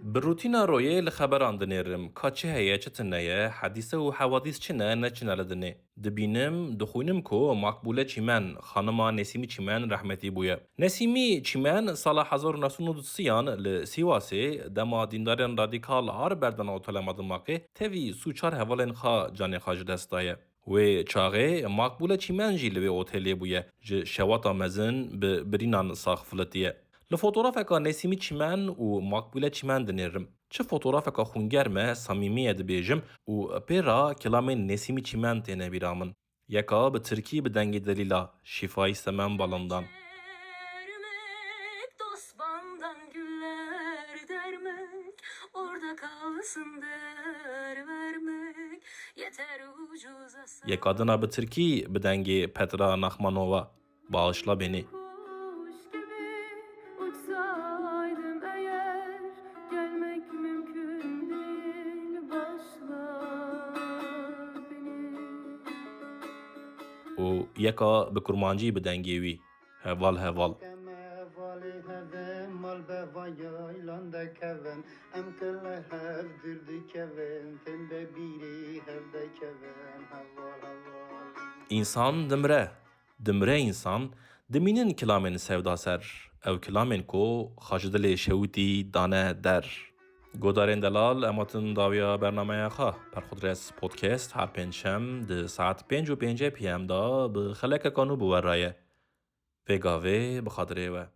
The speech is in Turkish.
بالروتينا رويه لخبران دنيرم كاتشي هيا چتنية حديثة و حوادث چنه نچنه لدنه دبینم دخوینم کو مقبوله چیمن خانما نسیمی چیمن رحمتی بویا نسیمی چیمن سال 1930 لسیواسه دما دیندارن رادیکال هر بردن اوتولمادن ماقی تیوی سوچار هوالن خا جانی خاج دستایه و چاغه مقبوله چیمن جی لوی اوتلی بویا ج شواتا مزن به برینان ساخفلتیه لفوتوغرافێکا نسیمی چیمەن و ماکبولە چیمەن دنێرم چ فۆتۆغرافێکا خونگەرمە سەمیمیە دەبێژم و پێرا کلامên نسیمی çîmen têne bîra min yeka bi tirkî bi dengê delîla şîfayî semen balandan Vermek, Osman'dan güller dermek, orada kalsın der vermek, yeter ucuza yeka dina bi tirkî bi dengê Petra Naxmanova bağışla beni. kuş gibi uçsaydım eğer, gelmek mümkün değil, başla beni. û yeka bi kurmancî bi dengê wî heval heval. Vali hevem mal bevaya ilanda kevem em kelle hevdirdi kevem tende biri hevde kevem heval heval. İnsan dimre. Dimre insan dimînin kilamên sevda ser. Ew kilamên ku xajdilê şewitî dane der. Godarên delal ematin dawiya bernameya xwe Perxudres Podcast her pênçem di saet 5:05 PM da bi xelekeka nû bi we raye. Vê gavê bi xatirê we.